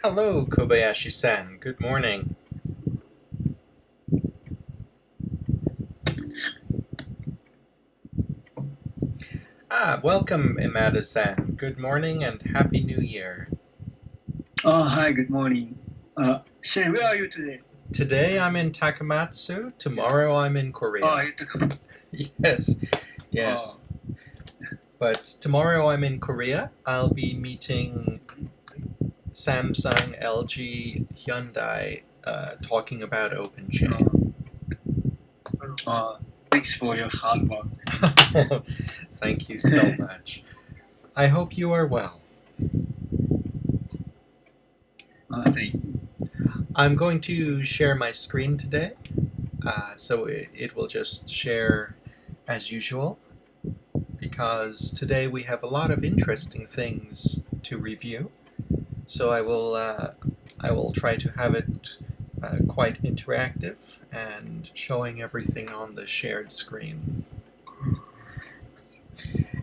Hello, Kobayashi-san. Good morning. Welcome, Imada-san. Good morning and Happy New Year. Oh, hi, good morning. Shane, where are you today? Today I'm in Takamatsu. Tomorrow I'm in Korea. Yes, yes. Oh, But tomorrow I'm in Korea. I'll be meeting Samsung, LG, Hyundai, talking about Openchain. thanks for your hard work. Thank you so much. I hope you are well. Thank you. I'm going to share my screen today, so it will just share as usual, because today we have a lot of interesting things to review. So I will try to have it quite interactive and showing everything on the shared screen.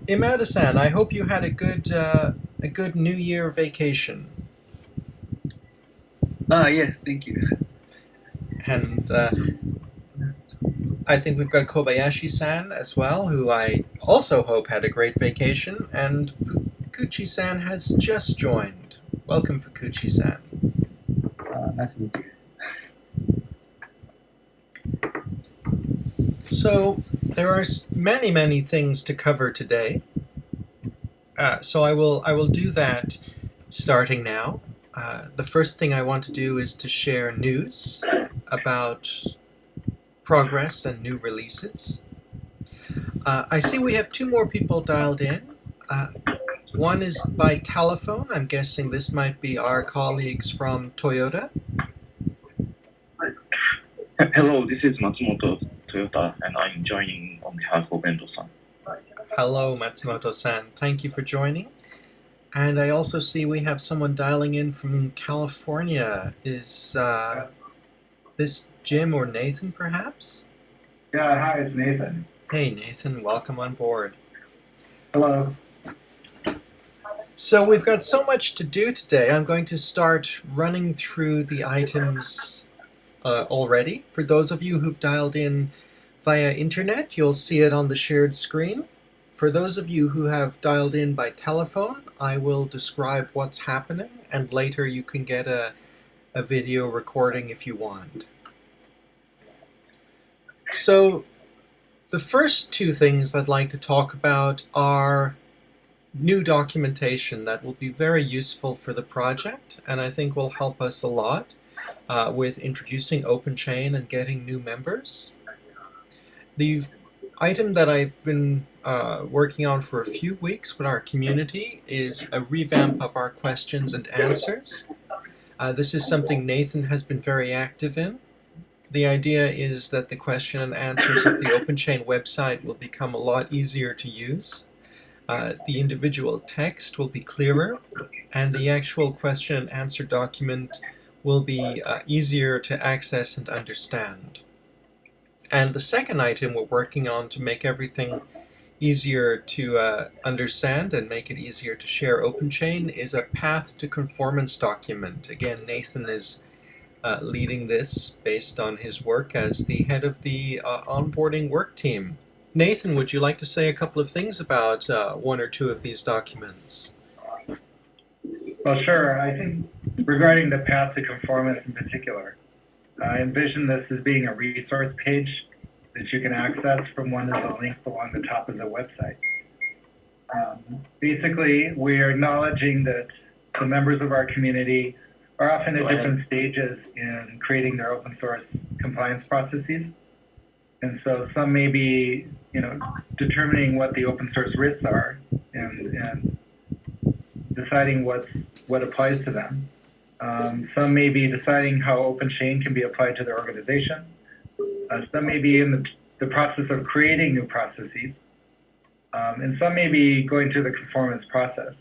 Imada-san, I hope you had a good New Year vacation. Yes, thank you. And I think we've got Kobayashi-san as well, who I also hope had a great vacation, and Fukuchi-san has just joined. Welcome, Fukuchi-san. Nice to meet you. So, there are many things to cover today. So I will do that starting now. The first thing I want to do is to share news about progress and new releases. I see we have two more people dialed in. One is by telephone. I'm guessing this might be our colleagues from Toyota. Hello, this is Matsumoto Toyota, and I'm joining on behalf of Endo-san. Hello, Matsumoto-san. Thank you for joining. And I also see we have someone dialing in from California. Is this Jim or Nathan, perhaps? Yeah, hi, it's Nathan. Hey, Nathan. Welcome on board. Hello. So we've got so much to do today. I'm going to start running through the items already. For those of you who've dialed in via internet, you'll see it on the shared screen. For those of you who have dialed in by telephone, I will describe what's happening, and later you can get a video recording if you want. So the first two things I'd like to talk about are new documentation that will be very useful for the project, and I think will help us a lot with introducing Openchain and getting new members. The item that I've been working on for a few weeks with our community is a revamp of our questions and answers. This is something Nathan has been very active in. The idea is that the question and answers of the Openchain website will become a lot easier to use. The individual text will be clearer, and the actual question and answer document will be easier to access and understand. And the second item we're working on to make everything easier to understand and make it easier to share Openchain is a path to conformance document. Again, Nathan is leading this based on his work as the head of the onboarding work team. Nathan, would you like to say a couple of things about one or two of these documents? Well, sure. I think regarding the path to conformance in particular, I envision this as being a resource page that you can access from one of the links along the top of the website. Basically, we are acknowledging that the members of our community are often at different stages in creating their open source compliance processes. And so some may be, determining what the open source risks are and deciding what applies to them. Some may be deciding how Openchain can be applied to their organization. Some may be in the process of creating new processes. And some may be going through the conformance process.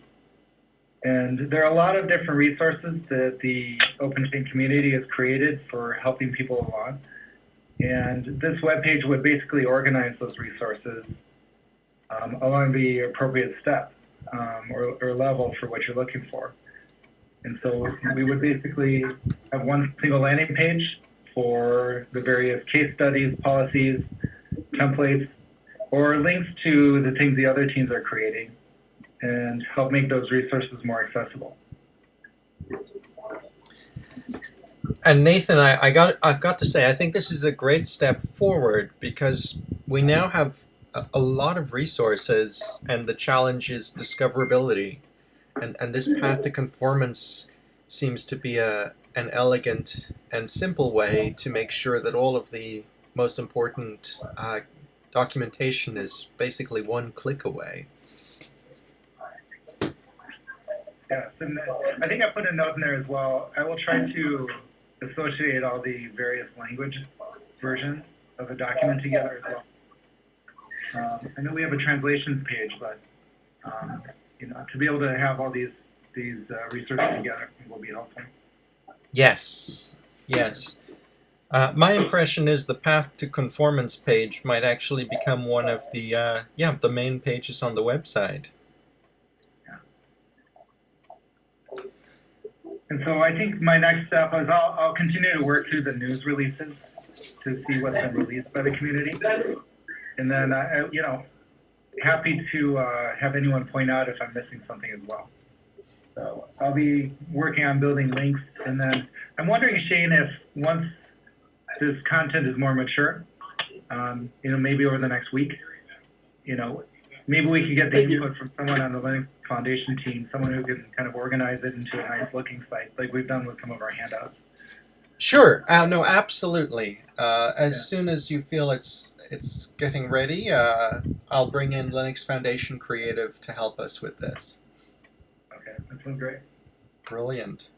And there are a lot of different resources that the Openchain community has created for helping people along. And this webpage would basically organize those resources along the appropriate step or level for what you're looking for. And so we would basically have one single landing page for the various case studies, policies, templates, or links to the things the other teams are creating and help make those resources more accessible. And Nathan, I've got to say, I think this is a great step forward because we now have a lot of resources, and the challenge is discoverability. And this path to conformance seems to be an elegant and simple way to make sure that all of the most important documentation is basically one click away. Yes, and I think I put a note in there as well. I will try to associate all the various language versions of the document together as well. I know we have a translations page, but to be able to have all these resources together will be helpful. Yes, yes. My impression is the path to conformance page might actually become one of the the main pages on the website. And so I think my next step is I'll continue to work through the news releases to see what's been released by the community, and then happy to have anyone point out if I'm missing something as well. So I'll be working on building links, and then I'm wondering, Shane, if once this content is more mature, maybe over the next week, maybe we could get the input from someone on the Linux Foundation team, someone who can kind of organize it into a nice looking site, like we've done with some of our handouts. Sure. No, absolutely. As soon as you feel it's getting ready, I'll bring in Linux Foundation Creative to help us with this. Okay, that sounds great. Brilliant.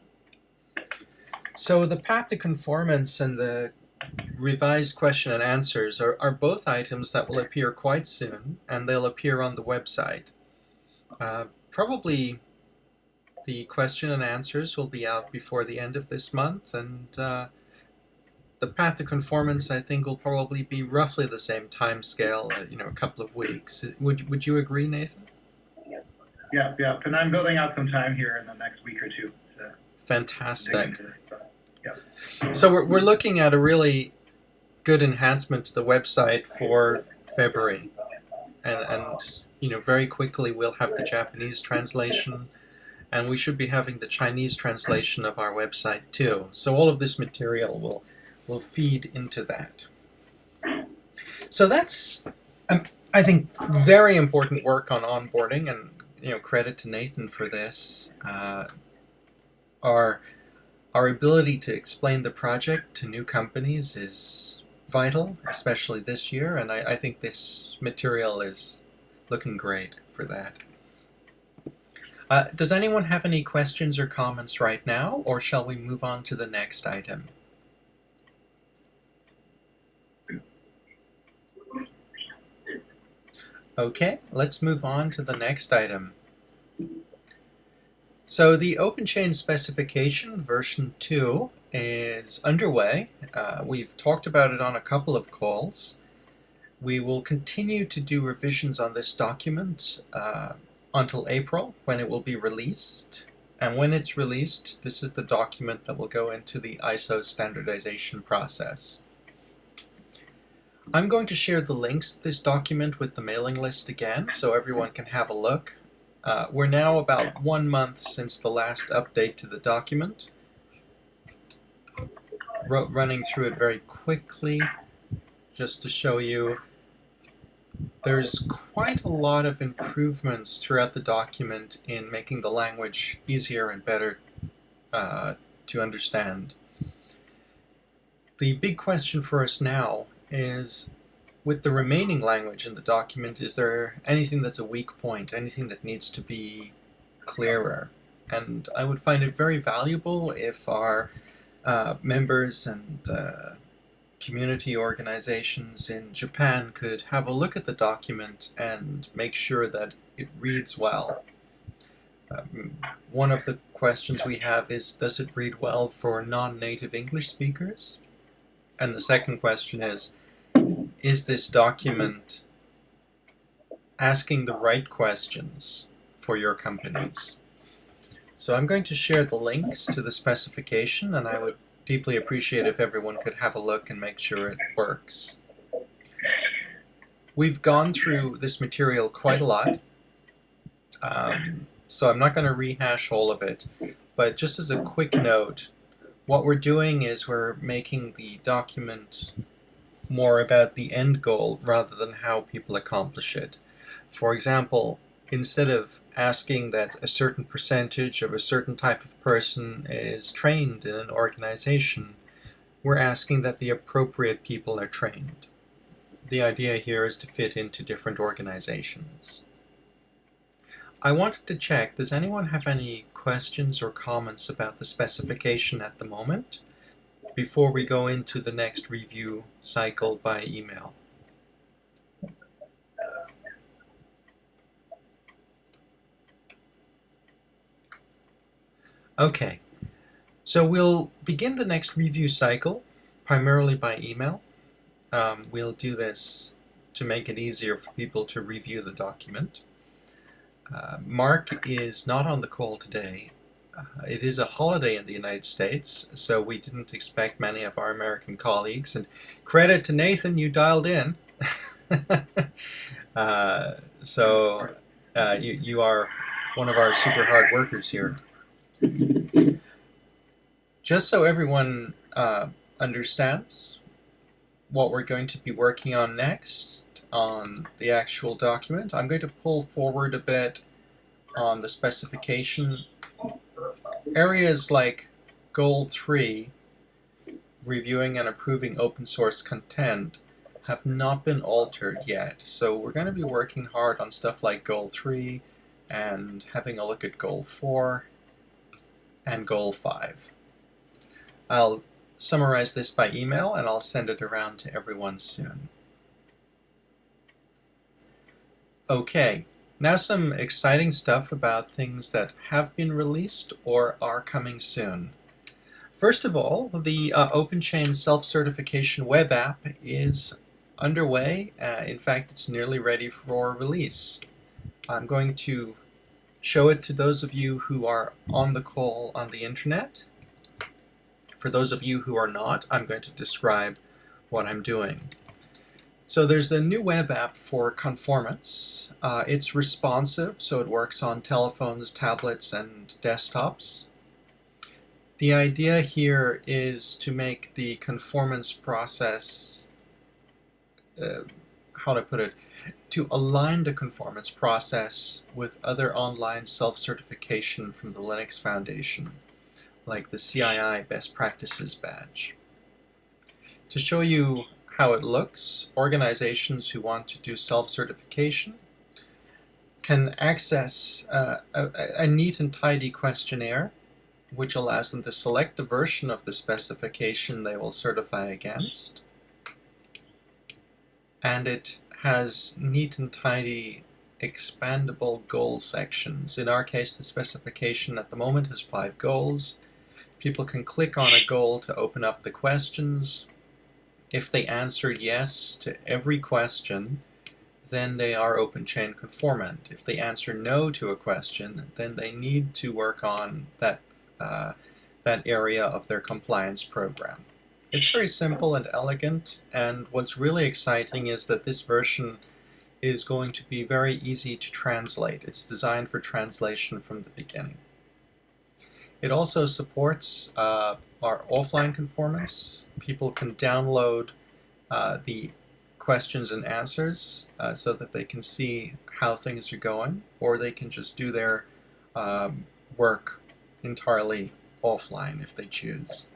So the path to conformance and the revised question and answers are both items that will appear quite soon, and they'll appear on the website. Probably the question and answers will be out before the end of this month, and the path to conformance, I think, will probably be roughly the same time scale, a couple of weeks. Would you agree, Nathan? Yeah, and I'm building out some time here in the next week or two. Fantastic. So we're looking at a really good enhancement to the website for February, and very quickly we'll have the Japanese translation, and we should be having the Chinese translation of our website too. So all of this material will feed into that. So that's, I think, very important work on onboarding, and credit to Nathan for this. Our ability to explain the project to new companies is vital, especially this year, and I think this material is looking great for that. Does anyone have any questions or comments right now, or shall we move on to the next item? Okay, let's move on to the next item. So the Openchain specification version 2 is underway. We've talked about it on a couple of calls. We will continue to do revisions on this document until April, when it will be released. And when it's released, this is the document that will go into the ISO standardization process. I'm going to share the links to this document with the mailing list again, so everyone can have a look. We're now about 1 month since the last update to the document. Running through it very quickly, just to show you, there's quite a lot of improvements throughout the document in making the language easier and better to understand. The big question for us now is, with the remaining language in the document, is there anything that's a weak point, anything that needs to be clearer? And I would find it very valuable if our members and community organizations in Japan could have a look at the document and make sure that it reads well. One of the questions we have is, does it read well for non-native English speakers? And the second question is this document asking the right questions for your companies? So I'm going to share the links to the specification, and I would deeply appreciate if everyone could have a look and make sure it works. We've gone through this material quite a lot, so I'm not going to rehash all of it, but just as a quick note, what we're doing is we're making the document more about the end goal rather than how people accomplish it. For example, instead of asking that a certain percentage of a certain type of person is trained in an organization, we're asking that the appropriate people are trained. The idea here is to fit into different organizations. I wanted to check, does anyone have any questions or comments about the specification at the moment before we go into the next review cycle by email? Okay, so we'll begin the next review cycle primarily by email. We'll do this to make it easier for people to review the document. Mark is not on the call today. It is a holiday in the United States, so we didn't expect many of our American colleagues. And credit to Nathan, you dialed in. You are one of our super hard workers here. Just so everyone understands what we're going to be working on next on the actual document, I'm going to pull forward a bit on the specification. Areas like Goal 3, reviewing and approving open source content, have not been altered yet. So we're going to be working hard on stuff like Goal 3 and having a look at Goal 4 and Goal 5. I'll summarize this by email and I'll send it around to everyone soon. Okay, now some exciting stuff about things that have been released or are coming soon. First of all, the Openchain self-certification web app is underway. In fact, it's nearly ready for release. I'm going to show it to those of you who are on the call on the internet. For those of you who are not, I'm going to describe what I'm doing. So there's the new web app for conformance. It's responsive, so it works on telephones, tablets, and desktops. The idea here is to make the conformance process, how to put it, to align the conformance process with other online self-certification from the Linux Foundation, like the CII Best Practices badge. To show you how it looks, organizations who want to do self-certification can access a neat and tidy questionnaire which allows them to select the version of the specification they will certify against. And it has neat and tidy expandable goal sections. In our case, the specification at the moment has 5 goals. People can click on a goal to open up the questions. If they answered yes to every question, then they are Openchain conformant. If they answer no to a question, then they need to work on that area of their compliance program. It's very simple and elegant, and what's really exciting is that this version is going to be very easy to translate. It's designed for translation from the beginning. It also supports our offline conformance. People can download the questions and answers so that they can see how things are going, or they can just do their work entirely offline if they choose.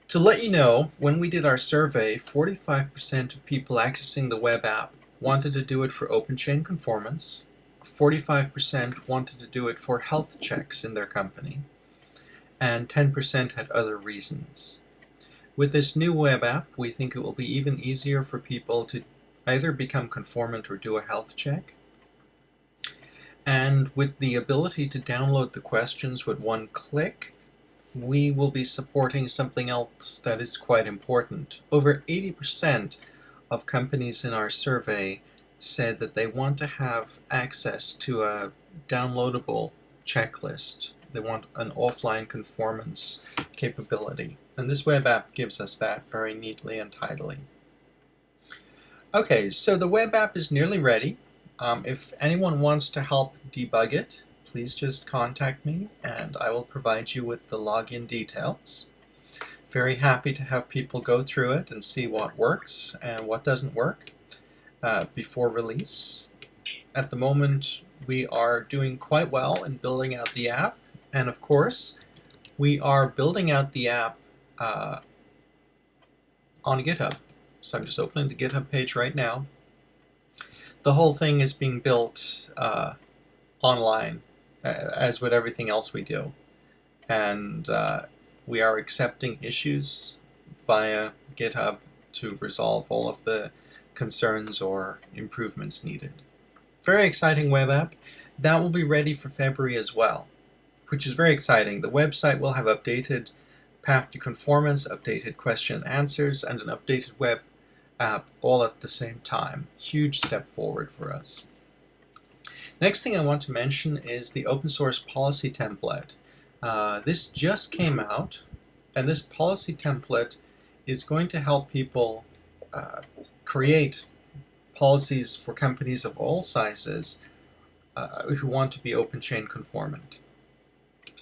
To let you know, when we did our survey, 45% of people accessing the web app wanted to do it for Openchain conformance, 45% wanted to do it for health checks in their company, and 10% had other reasons. With this new web app, we think it will be even easier for people to either become conformant or do a health check. And with the ability to download the questions with one click, we will be supporting something else that is quite important. Over 80% of companies in our survey said that they want to have access to a downloadable checklist. They want an offline conformance capability. And this web app gives us that very neatly and tidily. Okay, so the web app is nearly ready. If anyone wants to help debug it, please just contact me and I will provide you with the login details. Very happy to have people go through it and see what works and what doesn't work before release. At the moment, we are doing quite well in building out the app, and of course, we are building out the app on GitHub. So I'm just opening the GitHub page right now. The whole thing is being built online, as with everything else we do. And we are accepting issues via GitHub to resolve all of the concerns or improvements needed. Very exciting web app. That will be ready for February as well, which is very exciting. The website will have updated path to conformance, updated question and answers, and an updated web app all at the same time. Huge step forward for us. Next thing I want to mention is the open source policy template. This just came out, and this policy template is going to help people create policies for companies of all sizes who want to be Openchain conformant.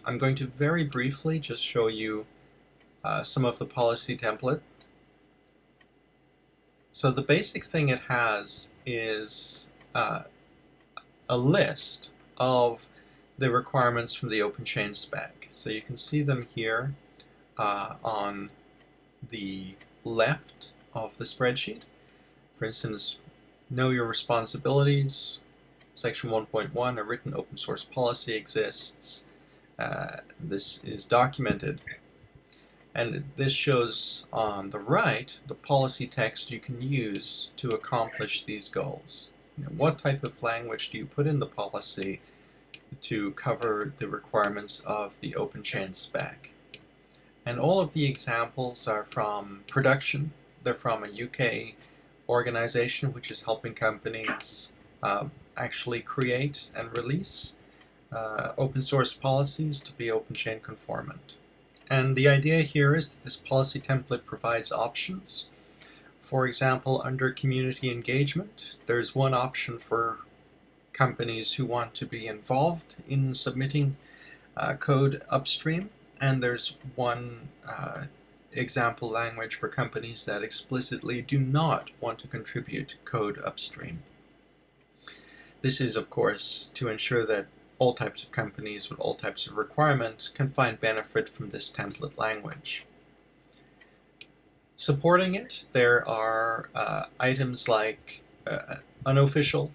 I'm going to very briefly just show you some of the policy template. So the basic thing it has is a list of the requirements from the Openchain spec. So you can see them here on the left of the spreadsheet. For instance, know your responsibilities. Section 1.1, a written open source policy exists. This is documented. And this shows on the right the policy text you can use to accomplish these goals. You know, what type of language do you put in the policy to cover the requirements of the Openchain spec? And all of the examples are from production. They're from a UK organization which is helping companies actually create and release open source policies to be Openchain conformant. And the idea here is that this policy template provides options. For example, under community engagement, there's one option for companies who want to be involved in submitting code upstream, and there's one example language for companies that explicitly do not want to contribute code upstream. This is, of course, to ensure that all types of companies with all types of requirements can find benefit from this template language. Supporting it, there are items like unofficial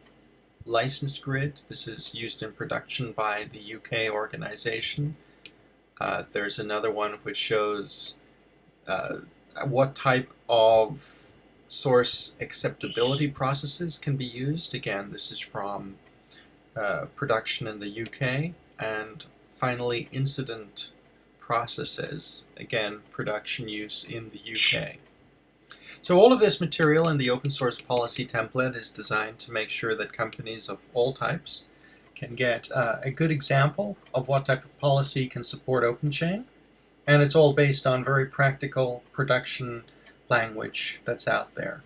license grid. This is used in production by the UK organization. There's another one which shows what type of source acceptability processes can be used. Again, this is from production in the UK. And finally, incident processes. Again, production use in the UK. So all of this material in the open source policy template is designed to make sure that companies of all types can get a good example of what type of policy can support Openchain. And it's all based on very practical production language that's out there.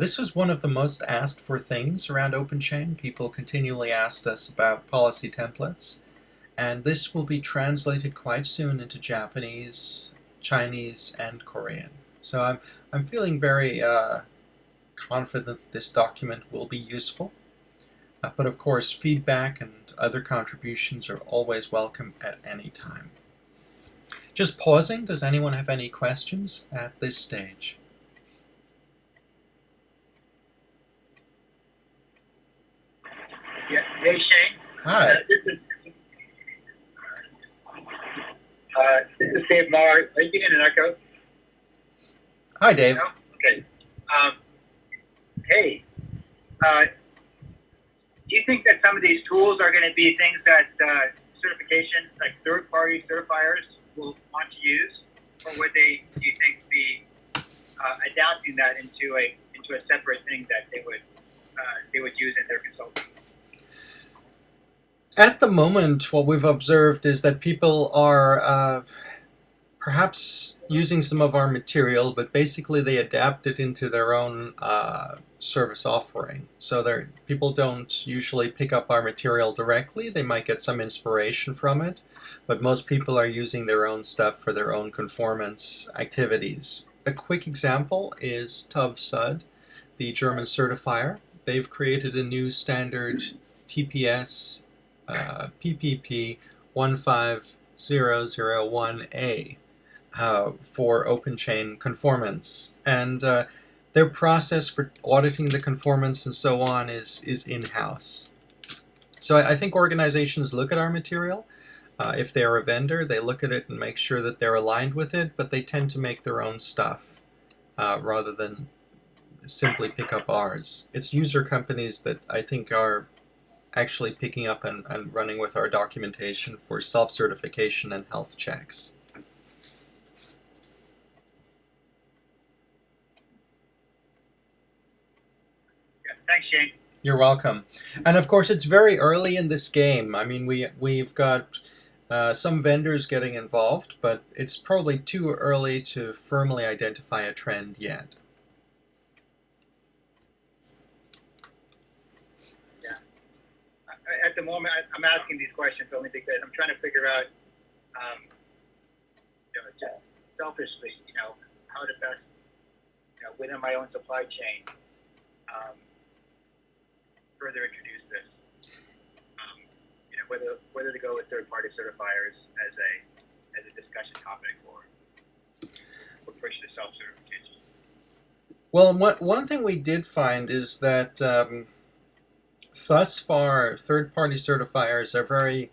This was one of the most asked for things around Openchain. People continually asked us about policy templates. And this will be translated quite soon into Japanese, Chinese, and Korean. So I'm feeling very confident that this document will be useful. But of course, feedback and other contributions are always welcome at any time. Just pausing, does anyone have any questions at this stage? Yeah. Hey, Shane. Hi. This is Dave Muller. Are you getting an echo? Hi, Dave. No? Okay. Hey. Do you think that some of these tools are going to be things that certification, like third-party certifiers, will want to use, or would they, do you think, be adapting that into a separate thing that they would use in their consulting? At the moment, what we've observed is that people are perhaps using some of our material, but basically they adapt it into their own service offering. So people don't usually pick up our material directly. They might get some inspiration from it, but most people are using their own stuff for their own conformance activities. A quick example is TUV-SUD, the German certifier. They've created a new standard TPS PPP 15001A for Openchain conformance. And their process for auditing the conformance and so on is in-house. So I think organizations look at our material. If they're a vendor, they look at it and make sure that they're aligned with it, but they tend to make their own stuff rather than simply pick up ours. It's user companies that I think are actually picking up and running with our documentation for self-certification and health checks. Yeah, thanks, Shane. You're welcome. And of course, it's very early in this game. I mean, we've got some vendors getting involved, but it's probably too early to firmly identify a trend yet. At the moment, I'm asking these questions only because I'm trying to figure out, just selfishly, how to best, within my own supply chain, further introduce this. Whether to go with third-party certifiers as a discussion topic or push to self-certification. Well, one thing we did find is that thus far, third-party certifiers are very,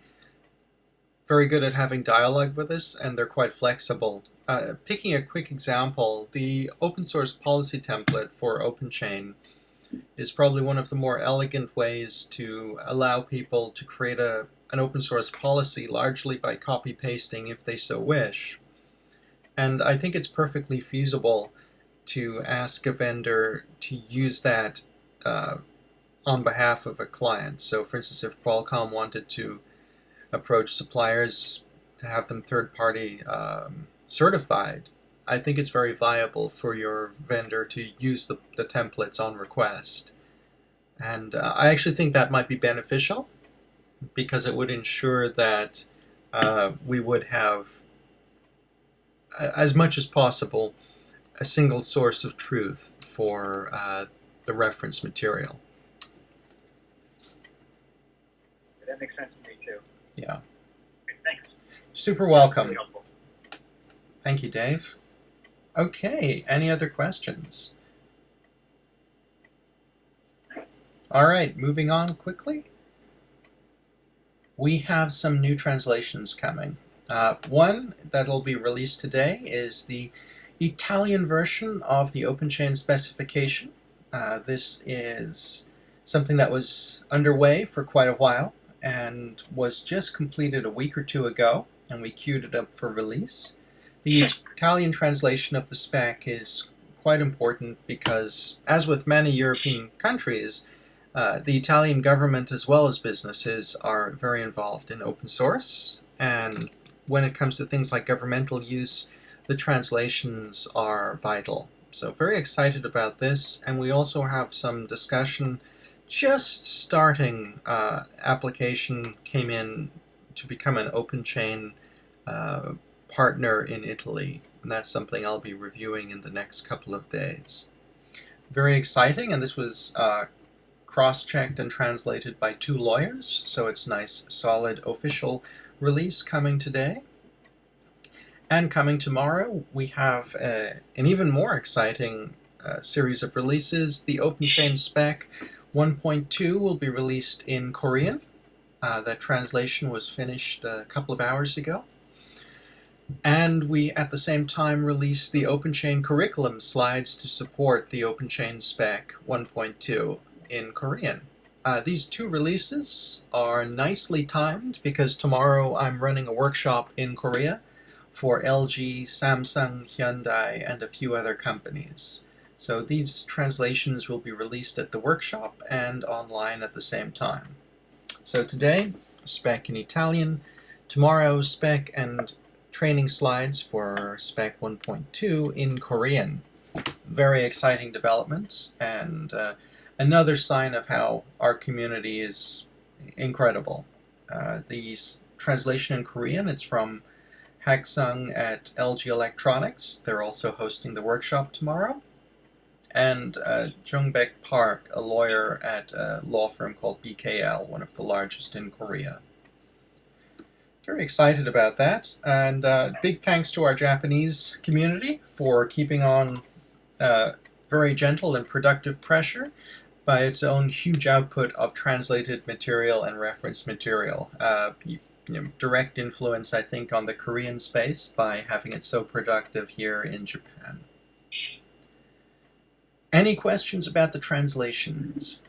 very good at having dialogue with us, and they're quite flexible. Picking a quick example, the open source policy template for Openchain is probably one of the more elegant ways to allow people to create an open source policy largely by copy-pasting if they so wish. And I think it's perfectly feasible to ask a vendor to use that on behalf of a client. So for instance, if Qualcomm wanted to approach suppliers to have them third-party certified, I think it's very viable for your vendor to use the templates on request. And I actually think that might be beneficial because it would ensure that we would have, as much as possible, a single source of truth for the reference material. That makes sense to me too. Yeah. Okay, thanks. Super welcome. Really helpful. Thank you, Dave. Okay, any other questions? All right, moving on quickly. We have some new translations coming. One that'll be released today is the Italian version of the Openchain specification. This is something that was underway for quite a while and was just completed a week or two ago, and we queued it up for release. The Italian translation of the spec is quite important because, as with many European countries, the Italian government as well as businesses are very involved in open source, and when it comes to things like governmental use, the translations are vital. So very excited about this, and we also have some discussion. Just starting application came in to become an Openchain partner in Italy, and that's something I'll be reviewing in the next couple of days. Very exciting, and this was cross-checked and translated by 2 lawyers, so it's nice, solid, official release coming today. And coming tomorrow, we have an even more exciting series of releases. The Openchain spec 1.2 will be released in Korean. That translation was finished a couple of hours ago. And we, at the same time, released the Openchain curriculum slides to support the Openchain spec 1.2 in Korean. These 2 releases are nicely timed because tomorrow I'm running a workshop in Korea for LG, Samsung, Hyundai, and a few other companies. So these translations will be released at the workshop and online at the same time. So today, spec in Italian, tomorrow's spec and training slides for spec 1.2 in Korean. Very exciting developments, and another sign of how our community is incredible. The translation in Korean, it's from Haksung at LG Electronics. They're also hosting the workshop tomorrow. And Jungbaek Park, a lawyer at a law firm called BKL, one of the largest in Korea. Very excited about that, and big thanks to our Japanese community for keeping on very gentle and productive pressure by its own huge output of translated material and reference material. Direct influence, I think, on the Korean space by having it so productive here in Japan. Any questions about the translations?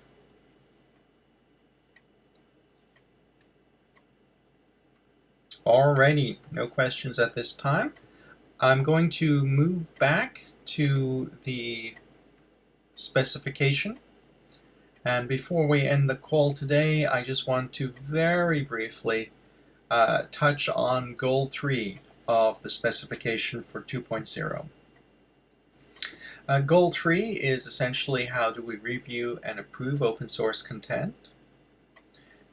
Alrighty, no questions at this time. I'm going to move back to the specification. And before we end the call today, I just want to very briefly touch on goal 3 of the specification for 2.0. Goal 3 is essentially how do we review and approve open source content.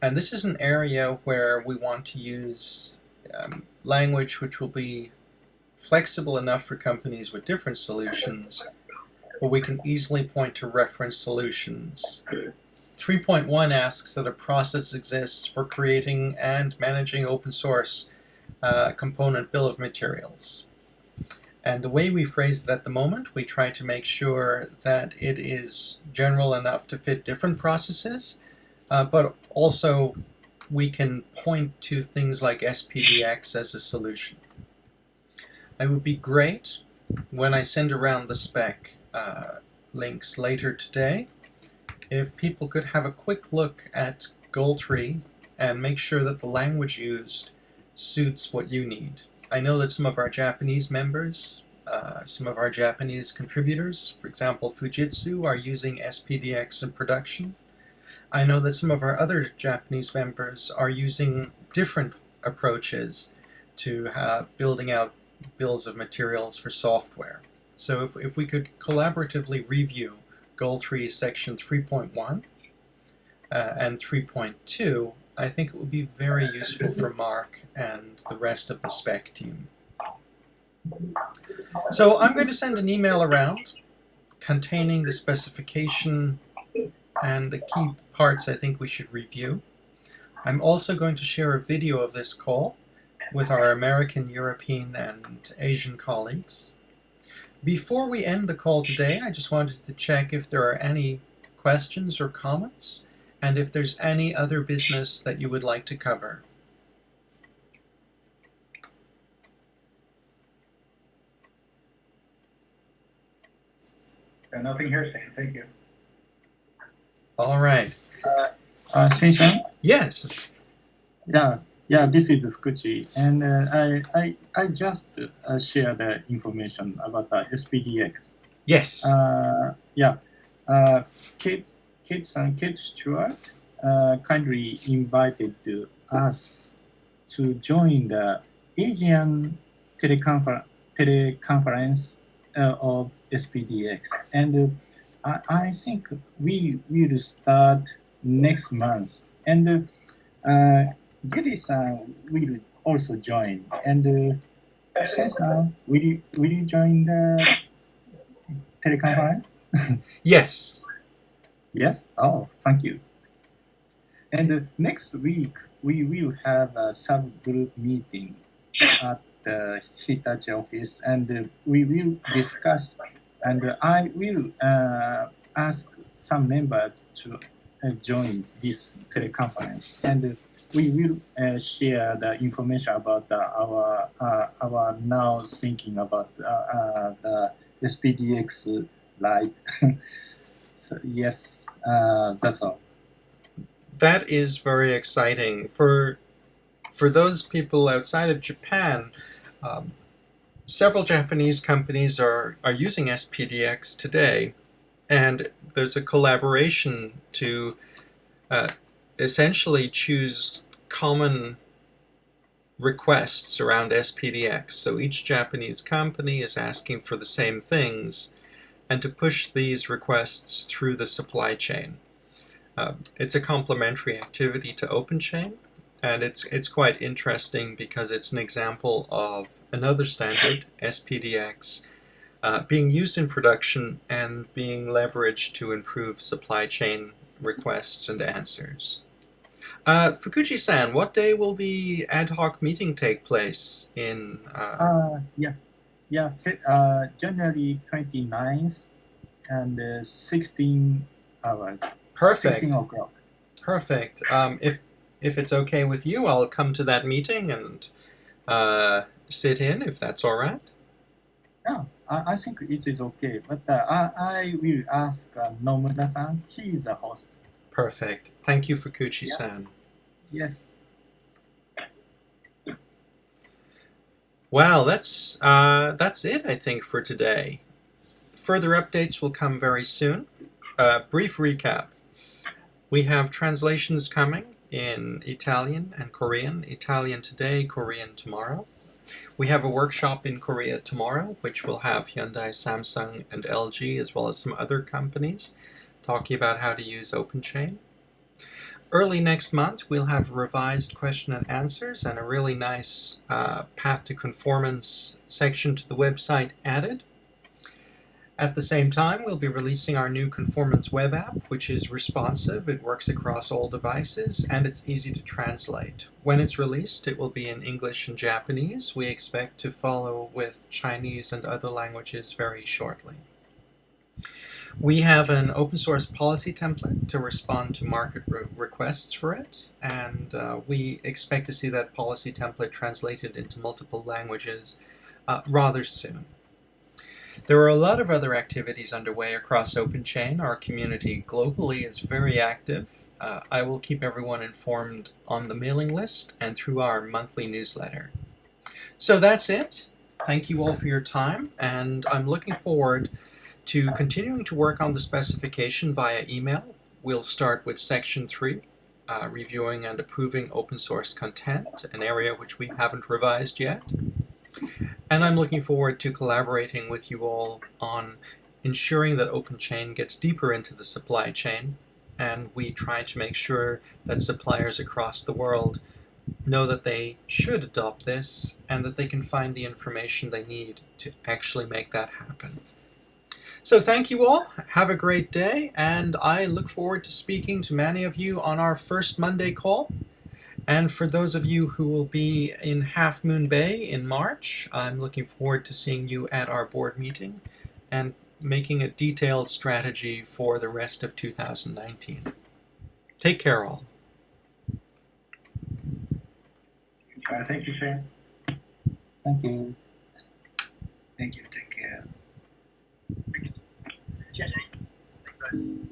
And this is an area where we want to use language which will be flexible enough for companies with different solutions, where we can easily point to reference solutions. 3.1 asks that a process exists for creating and managing open source component bill of materials. And the way we phrase it at the moment, we try to make sure that it is general enough to fit different processes, but also we can point to things like SPDX as a solution. It would be great when I send around the spec links later today if people could have a quick look at goal 3 and make sure that the language used suits what you need. I know that some of our Japanese members, some of our Japanese contributors, for example Fujitsu, are using SPDX in production. I know that some of our other Japanese members are using different approaches to building out bills of materials for software. So if we could collaboratively review Goal 3 Section 3.1 and 3.2, I think it would be very useful for Mark and the rest of the spec team. So I'm going to send an email around containing the specification and the key parts I think we should review. I'm also going to share a video of this call with our American, European, and Asian colleagues. Before we end the call today, I just wanted to check if there are any questions or comments, and if there's any other business that you would like to cover. Nothing here, Shane. Thank you. All right. Sensei? Yes. Yeah, this is Fukuchi, and I just share the information about SPDX. Yes. Kate Stewart kindly invited us to join the Asian teleconference of SPDX, and I think we will start next month, and Giri-san will also join, and Sensei, will you join the teleconference? Yes. Yes? Oh, thank you. And next week, we will have a subgroup meeting at the Hitachi office, and we will discuss, and I will ask some members to join this teleconference, and we will share the information about our now thinking about the SPDX Lite. So, yes, that's all. That is very exciting. For those people outside of Japan, several Japanese companies are using SPDX today, and there's a collaboration to essentially choose common requests around SPDX. So each Japanese company is asking for the same things, and to push these requests through the supply chain. It's a complementary activity to Openchain, and it's quite interesting because it's an example of another standard, SPDX, being used in production and being leveraged to improve supply chain requests and answers. Fukuchi-san, what day will the ad hoc meeting take place in? January 29th and 16 hours. Perfect. 16 o'clock. Perfect. If it's okay with you, I'll come to that meeting and sit in, if that's all right. Yeah, I think it is okay. But I will ask Nomura-san. He is the host. Perfect. Thank you, Fukuchi-san. Yes. Wow, that's it, I think, for today. Further updates will come very soon. Brief recap. We have translations coming in Italian and Korean. Italian today, Korean tomorrow. We have a workshop in Korea tomorrow, which will have Hyundai, Samsung, and LG, as well as some other companies, talking about how to use Openchain. Early next month, we'll have revised question and answers and a really nice path to conformance section to the website added. At the same time, we'll be releasing our new Conformance web app, which is responsive, it works across all devices, and it's easy to translate. When it's released, it will be in English and Japanese. We expect to follow with Chinese and other languages very shortly. We have an open source policy template to respond to market requests for it, and we expect to see that policy template translated into multiple languages rather soon. There are a lot of other activities underway across Openchain. Our community globally is very active. I will keep everyone informed on the mailing list and through our monthly newsletter. So that's it. Thank you all for your time, and I'm looking forward to continuing to work on the specification via email. We'll start with Section 3, reviewing and approving open source content, an area which we haven't revised yet. And I'm looking forward to collaborating with you all on ensuring that Openchain gets deeper into the supply chain, and we try to make sure that suppliers across the world know that they should adopt this and that they can find the information they need to actually make that happen. So thank you all, have a great day, and I look forward to speaking to many of you on our first Monday call. And for those of you who will be in Half Moon Bay in March, I'm looking forward to seeing you at our board meeting and making a detailed strategy for the rest of 2019. Take care all. Thank you, Shane. Thank you. Thank you. Take care. Cheers, Shane. Thanks, guys.